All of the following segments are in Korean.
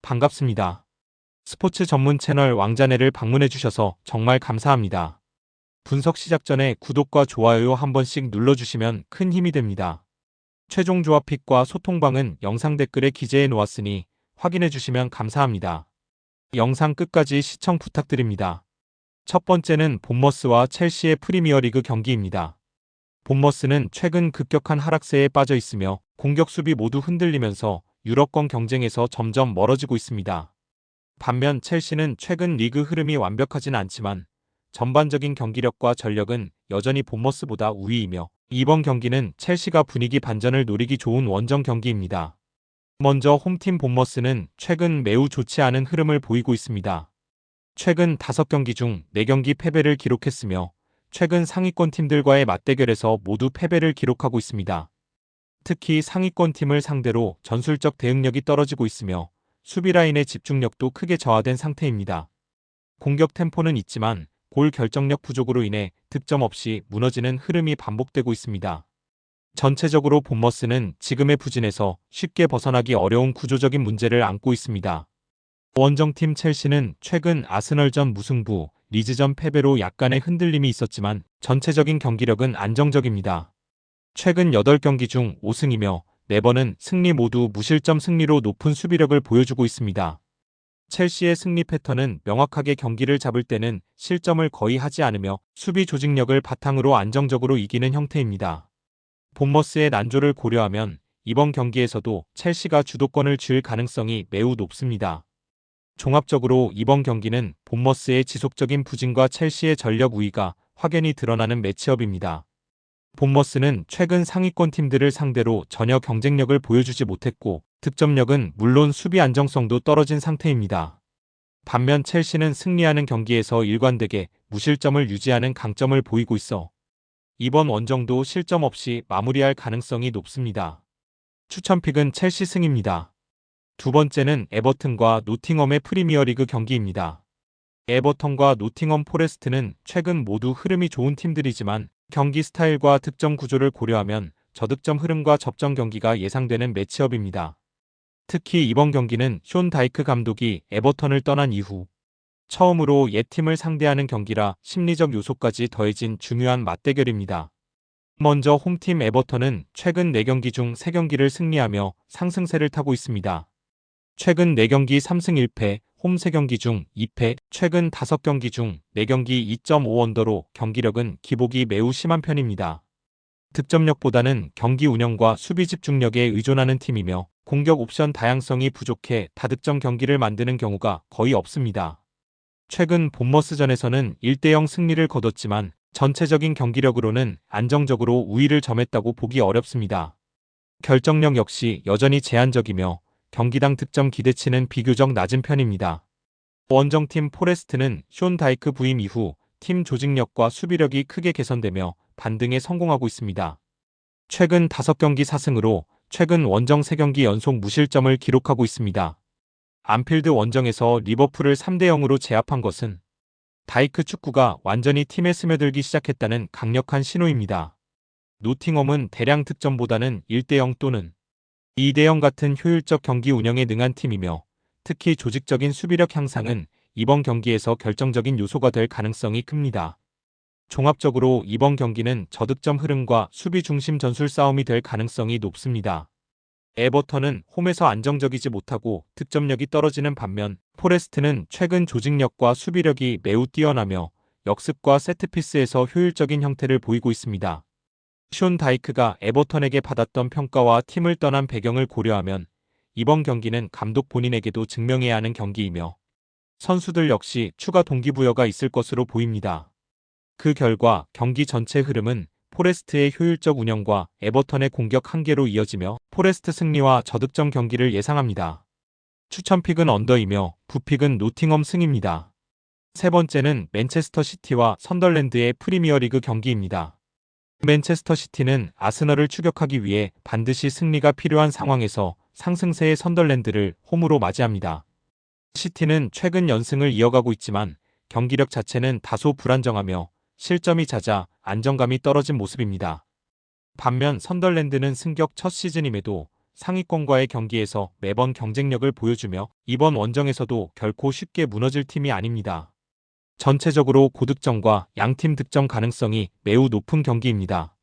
반갑습니다. 스포츠 전문 채널 왕자네를 방문해주셔서 정말 감사합니다. 분석 시작 전에 구독과 좋아요 한 번씩 눌러주시면 큰 힘이 됩니다. 최종 조합픽과 소통방은 영상 댓글에 기재해 놓았으니 확인해주시면 감사합니다. 영상 끝까지 시청 부탁드립니다. 첫 번째는 본머스와 첼시의 프리미어리그 경기입니다. 본머스는 최근 급격한 하락세에 빠져 있으며 공격 수비 모두 흔들리면서 유럽권 경쟁에서 점점 멀어지고 있습니다. 반면 첼시는 최근 리그 흐름이 완벽하진 않지만 전반적인 경기력과 전력은 여전히 본머스보다 우위이며 이번 경기는 첼시가 분위기 반전을 노리기 좋은 원정 경기입니다. 먼저 홈팀 본머스는 최근 매우 좋지 않은 흐름을 보이고 있습니다. 최근 5경기 중 4경기 패배를 기록했으며 최근 상위권 팀들과의 맞대결에서 모두 패배를 기록하고 있습니다. 특히 상위권 팀을 상대로 전술적 대응력이 떨어지고 있으며 수비 라인의 집중력도 크게 저하된 상태입니다. 공격 템포는 있지만 골 결정력 부족으로 인해 득점 없이 무너지는 흐름이 반복되고 있습니다. 전체적으로 본머스는 지금의 부진에서 쉽게 벗어나기 어려운 구조적인 문제를 안고 있습니다. 원정팀 첼시는 최근 아스널전 무승부, 리즈전 패배로 약간의 흔들림이 있었지만 전체적인 경기력은 안정적입니다. 최근 8경기 중 5승이며 4번은 승리 모두 무실점 승리로 높은 수비력을 보여주고 있습니다. 첼시의 승리 패턴은 명확하게 경기를 잡을 때는 실점을 거의 하지 않으며 수비 조직력을 바탕으로 안정적으로 이기는 형태입니다. 본머스의 난조를 고려하면 이번 경기에서도 첼시가 주도권을 쥘 가능성이 매우 높습니다. 종합적으로 이번 경기는 본머스의 지속적인 부진과 첼시의 전력 우위가 확연히 드러나는 매치업입니다. 본머스는 최근 상위권 팀들을 상대로 전혀 경쟁력을 보여주지 못했고 득점력은 물론 수비 안정성도 떨어진 상태입니다. 반면 첼시는 승리하는 경기에서 일관되게 무실점을 유지하는 강점을 보이고 있어 이번 원정도 실점 없이 마무리할 가능성이 높습니다. 추천픽은 첼시 승입니다. 두 번째는 에버튼과 노팅엄의 프리미어리그 경기입니다. 에버턴과 노팅엄 포레스트는 최근 모두 흐름이 좋은 팀들이지만 경기 스타일과 득점 구조를 고려하면 저득점 흐름과 접전 경기가 예상되는 매치업입니다. 특히 이번 경기는 숀 다이크 감독이 에버턴을 떠난 이후 처음으로 옛 팀을 상대하는 경기라 심리적 요소까지 더해진 중요한 맞대결입니다. 먼저 홈팀 에버턴은 최근 4경기 중 3경기를 승리하며 상승세를 타고 있습니다. 최근 4경기 3승 1패, 홈 3경기 중 2패, 최근 5경기 중 4경기 2.5 언더로 경기력은 기복이 매우 심한 편입니다. 득점력보다는 경기 운영과 수비 집중력에 의존하는 팀이며 공격 옵션 다양성이 부족해 다득점 경기를 만드는 경우가 거의 없습니다. 최근 본머스전에서는 1대0 승리를 거뒀지만 전체적인 경기력으로는 안정적으로 우위를 점했다고 보기 어렵습니다. 결정력 역시 여전히 제한적이며 경기당 득점 기대치는 비교적 낮은 편입니다. 원정팀 포레스트는 숀 다이크 부임 이후 팀 조직력과 수비력이 크게 개선되며 반등에 성공하고 있습니다. 최근 5경기 4승으로 최근 원정 3경기 연속 무실점을 기록하고 있습니다. 안필드 원정에서 리버풀을 3대0으로 제압한 것은 다이크 축구가 완전히 팀에 스며들기 시작했다는 강력한 신호입니다. 노팅엄은 대량 득점보다는 1대0 또는 2대0 같은 효율적 경기 운영에 능한 팀이며 특히 조직적인 수비력 향상은 이번 경기에서 결정적인 요소가 될 가능성이 큽니다. 종합적으로 이번 경기는 저득점 흐름과 수비 중심 전술 싸움이 될 가능성이 높습니다. 에버턴은 홈에서 안정적이지 못하고 득점력이 떨어지는 반면 포레스트는 최근 조직력과 수비력이 매우 뛰어나며 역습과 세트피스에서 효율적인 형태를 보이고 있습니다. 숀 다이크가 에버턴에게 받았던 평가와 팀을 떠난 배경을 고려하면 이번 경기는 감독 본인에게도 증명해야 하는 경기이며 선수들 역시 추가 동기부여가 있을 것으로 보입니다. 그 결과 경기 전체 흐름은 포레스트의 효율적 운영과 에버턴의 공격 한계로 이어지며 포레스트 승리와 저득점 경기를 예상합니다. 추천픽은 언더이며 부픽은 노팅엄 승입니다. 세 번째는 맨체스터 시티와 선덜랜드의 프리미어리그 경기입니다. 맨체스터 시티는 아스널을 추격하기 위해 반드시 승리가 필요한 상황에서 상승세의 선덜랜드를 홈으로 맞이합니다. 시티는 최근 연승을 이어가고 있지만 경기력 자체는 다소 불안정하며 실점이 잦아 안정감이 떨어진 모습입니다. 반면 선덜랜드는 승격 첫 시즌임에도 상위권과의 경기에서 매번 경쟁력을 보여주며 이번 원정에서도 결코 쉽게 무너질 팀이 아닙니다. 전체적으로 고득점과 양팀 득점 가능성이 매우 높은 경기입니다.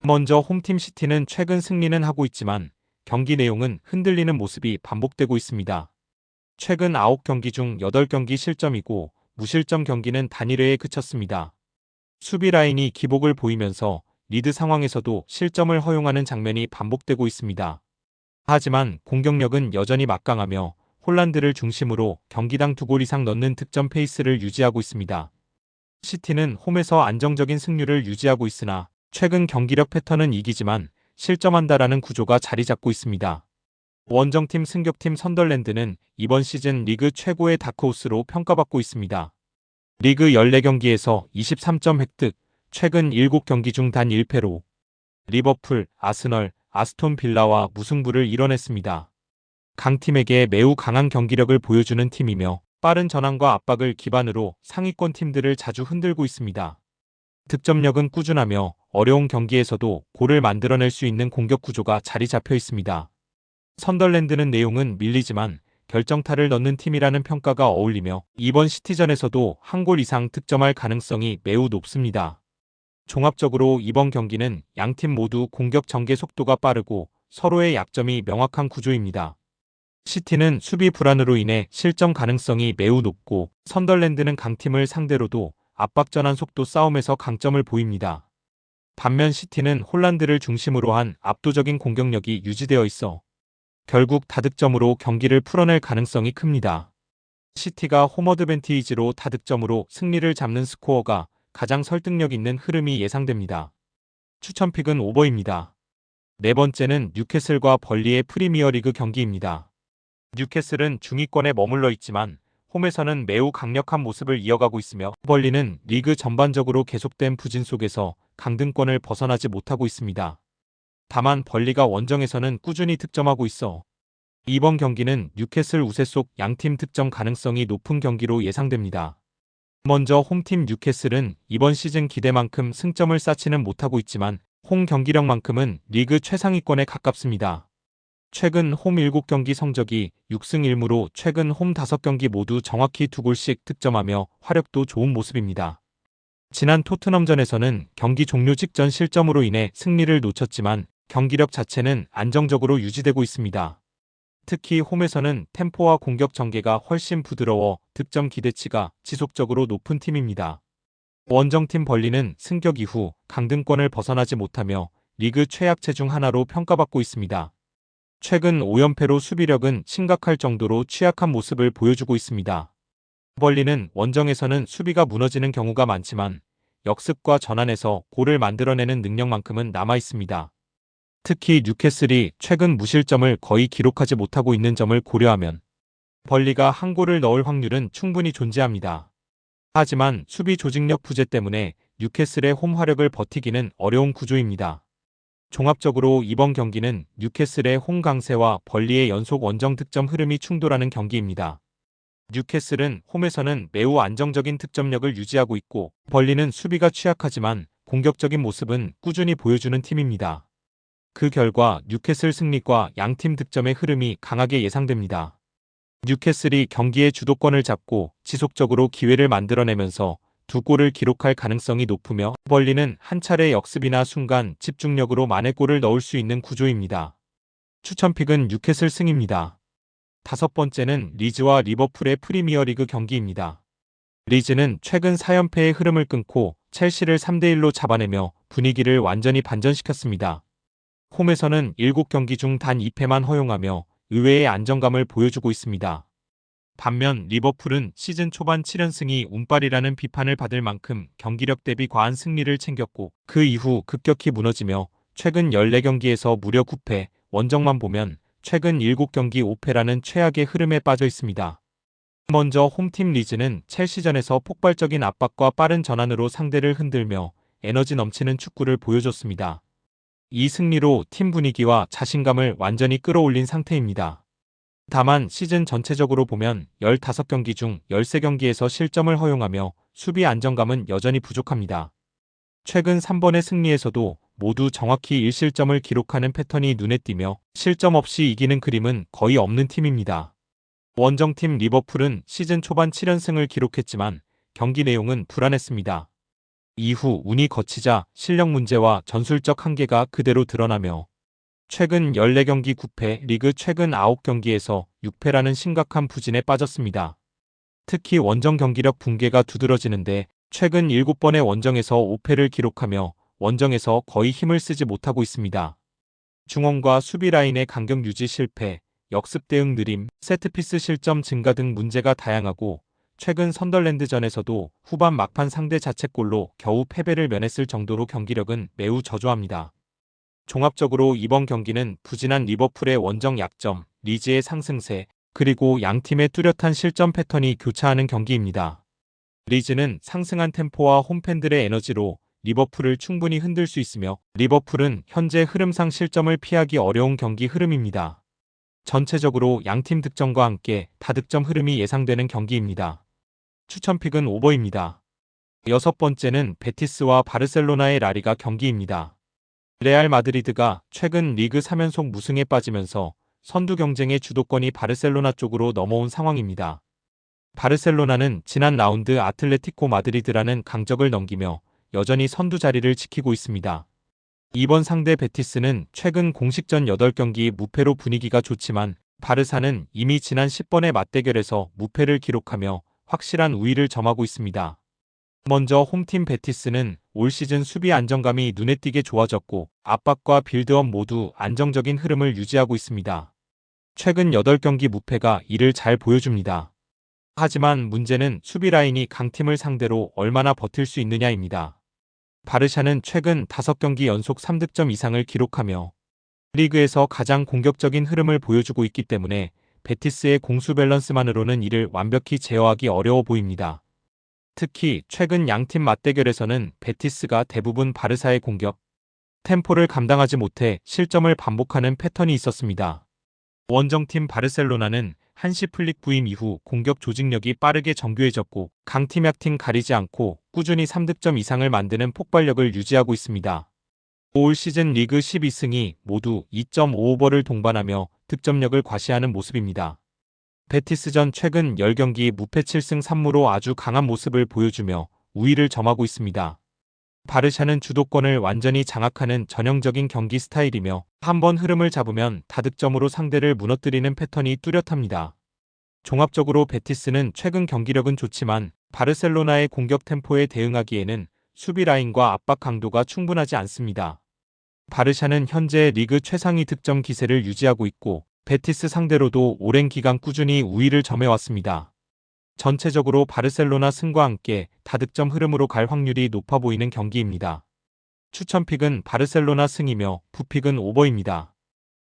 먼저 홈팀 시티는 최근 승리는 하고 있지만 경기 내용은 흔들리는 모습이 반복되고 있습니다. 최근 9경기 중 8경기 실점이고 무실점 경기는 단일회에 그쳤습니다. 수비 라인이 기복을 보이면서 리드 상황에서도 실점을 허용하는 장면이 반복되고 있습니다. 하지만 공격력은 여전히 막강하며 홀란드를 중심으로 경기당 2골 이상 넣는 득점 페이스를 유지하고 있습니다. 시티는 홈에서 안정적인 승률을 유지하고 있으나 최근 경기력 패턴은 이기지만 실점한다라는 구조가 자리 잡고 있습니다. 원정팀 승격팀 선덜랜드는 이번 시즌 리그 최고의 다크호스로 평가받고 있습니다. 리그 14경기에서 23점 획득, 최근 7경기 중 단 1패로 리버풀, 아스널, 아스톤 빌라와 무승부를 이뤄냈습니다. 강팀에게 매우 강한 경기력을 보여주는 팀이며 빠른 전환과 압박을 기반으로 상위권 팀들을 자주 흔들고 있습니다. 득점력은 꾸준하며 어려운 경기에서도 골을 만들어낼 수 있는 공격 구조가 자리 잡혀 있습니다. 선덜랜드는 내용은 밀리지만 결정타를 넣는 팀이라는 평가가 어울리며 이번 시티전에서도 한 골 이상 득점할 가능성이 매우 높습니다. 종합적으로 이번 경기는 양팀 모두 공격 전개 속도가 빠르고 서로의 약점이 명확한 구조입니다. 시티는 수비 불안으로 인해 실점 가능성이 매우 높고 선덜랜드는 강팀을 상대로도 압박 전환 속도 싸움에서 강점을 보입니다. 반면 시티는 홀란드를 중심으로 한 압도적인 공격력이 유지되어 있어 결국 다득점으로 경기를 풀어낼 가능성이 큽니다. 시티가 홈어드밴티지로 다득점으로 승리를 잡는 스코어가 가장 설득력 있는 흐름이 예상됩니다. 추천픽은 오버입니다. 네 번째는 뉴캐슬과 벌리의 프리미어리그 경기입니다. 뉴캐슬은 중위권에 머물러 있지만 홈에서는 매우 강력한 모습을 이어가고 있으며 벌리는 리그 전반적으로 계속된 부진 속에서 강등권을 벗어나지 못하고 있습니다. 다만 벌리가 원정에서는 꾸준히 득점하고 있어 이번 경기는 뉴캐슬 우세 속 양팀 득점 가능성이 높은 경기로 예상됩니다. 먼저 홈팀 뉴캐슬은 이번 시즌 기대만큼 승점을 쌓지는 못하고 있지만 홈 경기력만큼은 리그 최상위권에 가깝습니다. 최근 홈 7경기 성적이 6승 1무로 최근 홈 5경기 모두 정확히 2골씩 득점하며 화력도 좋은 모습입니다. 지난 토트넘전에서는 경기 종료 직전 실점으로 인해 승리를 놓쳤지만 경기력 자체는 안정적으로 유지되고 있습니다. 특히 홈에서는 템포와 공격 전개가 훨씬 부드러워 득점 기대치가 지속적으로 높은 팀입니다. 원정팀 벌리는 승격 이후 강등권을 벗어나지 못하며 리그 최약체 중 하나로 평가받고 있습니다. 최근 5연패로 수비력은 심각할 정도로 취약한 모습을 보여주고 있습니다. 벌리는 원정에서는 수비가 무너지는 경우가 많지만 역습과 전환에서 골을 만들어내는 능력만큼은 남아 있습니다. 특히 뉴캐슬이 최근 무실점을 거의 기록하지 못하고 있는 점을 고려하면 벌리가 한 골을 넣을 확률은 충분히 존재합니다. 하지만 수비 조직력 부재 때문에 뉴캐슬의 홈 화력을 버티기는 어려운 구조입니다. 종합적으로 이번 경기는 뉴캐슬의 홈 강세와 벌리의 연속 원정 득점 흐름이 충돌하는 경기입니다. 뉴캐슬은 홈에서는 매우 안정적인 득점력을 유지하고 있고 벌리는 수비가 취약하지만 공격적인 모습은 꾸준히 보여주는 팀입니다. 그 결과 뉴캐슬 승리과 양팀 득점의 흐름이 강하게 예상됩니다. 뉴캐슬이 경기의 주도권을 잡고 지속적으로 기회를 만들어내면서 2골을 기록할 가능성이 높으며 벌리는 한 차례 역습이나 순간 집중력으로 만회골을 넣을 수 있는 구조입니다. 추천픽은 뉴캐슬 승입니다. 다섯 번째는 리즈와 리버풀의 프리미어리그 경기입니다. 리즈는 최근 4연패의 흐름을 끊고 첼시를 3대1로 잡아내며 분위기를 완전히 반전시켰습니다. 홈에서는 7경기 중 단 2패만 허용하며 의외의 안정감을 보여주고 있습니다. 반면 리버풀은 시즌 초반 7연승이 운빨이라는 비판을 받을 만큼 경기력 대비 과한 승리를 챙겼고 그 이후 급격히 무너지며 최근 14경기에서 무려 9패, 원정만 보면 최근 7경기 5패라는 최악의 흐름에 빠져 있습니다. 먼저 홈팀 리즈는 첼시전에서 폭발적인 압박과 빠른 전환으로 상대를 흔들며 에너지 넘치는 축구를 보여줬습니다. 이 승리로 팀 분위기와 자신감을 완전히 끌어올린 상태입니다. 다만 시즌 전체적으로 보면 15경기 중 13경기에서 실점을 허용하며 수비 안정감은 여전히 부족합니다. 최근 3번의 승리에서도 모두 정확히 1실점을 기록하는 패턴이 눈에 띄며 실점 없이 이기는 그림은 거의 없는 팀입니다. 원정팀 리버풀은 시즌 초반 7연승을 기록했지만 경기 내용은 불안했습니다. 이후 운이 거치자 실력 문제와 전술적 한계가 그대로 드러나며 최근 14경기 9패, 리그 최근 9경기에서 6패라는 심각한 부진에 빠졌습니다. 특히 원정 경기력 붕괴가 두드러지는데 최근 7번의 원정에서 5패를 기록하며 원정에서 거의 힘을 쓰지 못하고 있습니다. 중원과 수비 라인의 간격 유지 실패, 역습 대응 느림, 세트피스 실점 증가 등 문제가 다양하고 최근 선덜랜드전에서도 후반 막판 상대 자책골로 겨우 패배를 면했을 정도로 경기력은 매우 저조합니다. 종합적으로 이번 경기는 부진한 리버풀의 원정 약점, 리즈의 상승세, 그리고 양팀의 뚜렷한 실점 패턴이 교차하는 경기입니다. 리즈는 상승한 템포와 홈팬들의 에너지로 리버풀을 충분히 흔들 수 있으며 리버풀은 현재 흐름상 실점을 피하기 어려운 경기 흐름입니다. 전체적으로 양팀 득점과 함께 다득점 흐름이 예상되는 경기입니다. 추천픽은 오버입니다. 여섯 번째는 베티스와 바르셀로나의 라리가 경기입니다. 레알 마드리드가 최근 리그 3연속 무승에 빠지면서 선두 경쟁의 주도권이 바르셀로나 쪽으로 넘어온 상황입니다. 바르셀로나는 지난 라운드 아틀레티코 마드리드라는 강적을 넘기며 여전히 선두 자리를 지키고 있습니다. 이번 상대 베티스는 최근 공식전 8경기 무패로 분위기가 좋지만 바르사는 이미 지난 10번의 맞대결에서 무패를 기록하며 확실한 우위를 점하고 있습니다. 먼저 홈팀 베티스는 올 시즌 수비 안정감이 눈에 띄게 좋아졌고 압박과 빌드업 모두 안정적인 흐름을 유지하고 있습니다. 최근 8경기 무패가 이를 잘 보여줍니다. 하지만 문제는 수비 라인이 강팀을 상대로 얼마나 버틸 수 있느냐입니다. 바르샤는 최근 5경기 연속 3득점 이상을 기록하며 리그에서 가장 공격적인 흐름을 보여주고 있기 때문에 베티스의 공수 밸런스만으로는 이를 완벽히 제어하기 어려워 보입니다. 특히 최근 양팀 맞대결에서는 베티스가 대부분 바르사의 공격 템포를 감당하지 못해 실점을 반복하는 패턴이 있었습니다. 원정팀 바르셀로나는 한시 플릭 부임 이후 공격 조직력이 빠르게 정교해졌고 강팀 약팀 가리지 않고 꾸준히 3득점 이상을 만드는 폭발력을 유지하고 있습니다. 올 시즌 리그 12승이 모두 2.5오버를 동반하며 득점력을 과시하는 모습입니다. 베티스전 최근 10경기 무패 7승 3무로 아주 강한 모습을 보여주며 우위를 점하고 있습니다. 바르샤는 주도권을 완전히 장악하는 전형적인 경기 스타일이며 한번 흐름을 잡으면 다득점으로 상대를 무너뜨리는 패턴이 뚜렷합니다. 종합적으로 베티스는 최근 경기력은 좋지만 바르셀로나의 공격 템포에 대응하기에는 수비 라인과 압박 강도가 충분하지 않습니다. 바르샤는 현재 리그 최상위 득점 기세를 유지하고 있고 베티스 상대로도 오랜 기간 꾸준히 우위를 점해왔습니다. 전체적으로 바르셀로나 승과 함께 다득점 흐름으로 갈 확률이 높아 보이는 경기입니다. 추천픽은 바르셀로나 승이며 부픽은 오버입니다.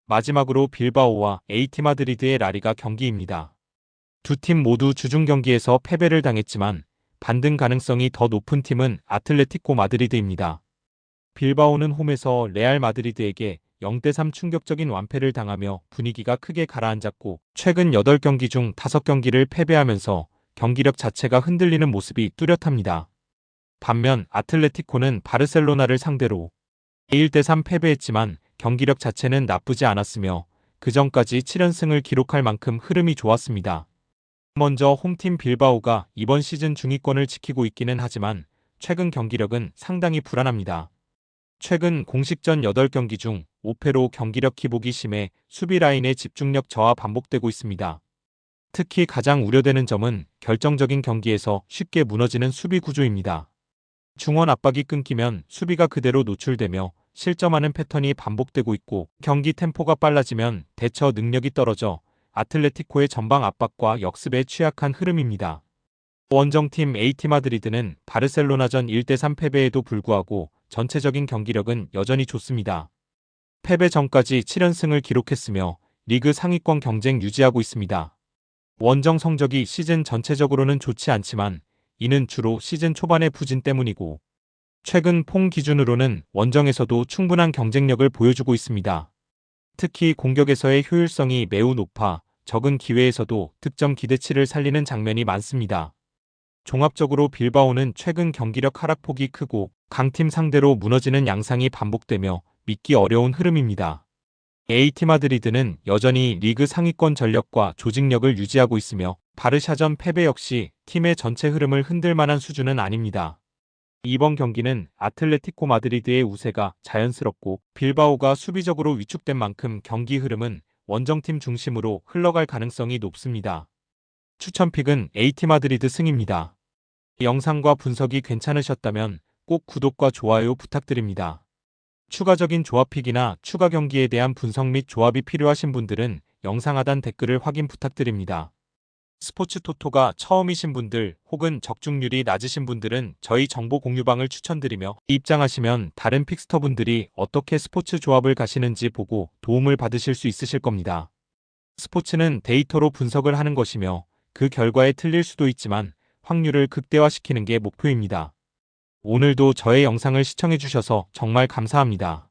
마지막으로 빌바오와 AT 마드리드의 라리가 경기입니다. 두 팀 모두 주중 경기에서 패배를 당했지만 반등 가능성이 더 높은 팀은 아틀레티코 마드리드입니다. 빌바오는 홈에서 레알 마드리드에게 0대3 충격적인 완패를 당하며 분위기가 크게 가라앉았고 최근 8경기 중 5경기를 패배하면서 경기력 자체가 흔들리는 모습이 뚜렷합니다. 반면 아틀레티코는 바르셀로나를 상대로 1대3 패배했지만 경기력 자체는 나쁘지 않았으며 그 전까지 7연승을 기록할 만큼 흐름이 좋았습니다. 먼저 홈팀 빌바오가 이번 시즌 중위권을 지키고 있기는 하지만 최근 경기력은 상당히 불안합니다. 최근 공식전 8경기 중 5패로 경기력 기복이 심해 수비 라인의 집중력 저하 반복되고 있습니다. 특히 가장 우려되는 점은 결정적인 경기에서 쉽게 무너지는 수비 구조입니다. 중원 압박이 끊기면 수비가 그대로 노출되며 실점하는 패턴이 반복되고 있고 경기 템포가 빨라지면 대처 능력이 떨어져 아틀레티코의 전방 압박과 역습에 취약한 흐름입니다. 원정팀 AT 마드리드는 바르셀로나전 1대3 패배에도 불구하고 전체적인 경기력은 여전히 좋습니다. 패배 전까지 7연승을 기록했으며 리그 상위권 경쟁 유지하고 있습니다. 원정 성적이 시즌 전체적으로는 좋지 않지만 이는 주로 시즌 초반의 부진 때문이고 최근 폼 기준으로는 원정에서도 충분한 경쟁력을 보여주고 있습니다. 특히 공격에서의 효율성이 매우 높아 적은 기회에서도 득점 기대치를 살리는 장면이 많습니다. 종합적으로 빌바오는 최근 경기력 하락폭이 크고 강팀 상대로 무너지는 양상이 반복되며 믿기 어려운 흐름입니다. AT 마드리드는 여전히 리그 상위권 전력과 조직력을 유지하고 있으며 바르샤전 패배 역시 팀의 전체 흐름을 흔들 만한 수준은 아닙니다. 이번 경기는 아틀레티코 마드리드의 우세가 자연스럽고 빌바오가 수비적으로 위축된 만큼 경기 흐름은 원정팀 중심으로 흘러갈 가능성이 높습니다. 추천픽은 AT 마드리드 승입니다. 영상과 분석이 괜찮으셨다면 꼭 구독과 좋아요 부탁드립니다. 추가적인 조합픽이나 추가 경기에 대한 분석 및 조합이 필요하신 분들은 영상 하단 댓글을 확인 부탁드립니다. 스포츠 토토가 처음이신 분들 혹은 적중률이 낮으신 분들은 저희 정보 공유방을 추천드리며 입장하시면 다른 픽스터분들이 어떻게 스포츠 조합을 가시는지 보고 도움을 받으실 수 있으실 겁니다. 스포츠는 데이터로 분석을 하는 것이며 그 결과에 틀릴 수도 있지만 확률을 극대화시키는 게 목표입니다. 오늘도 저의 영상을 시청해주셔서 정말 감사합니다.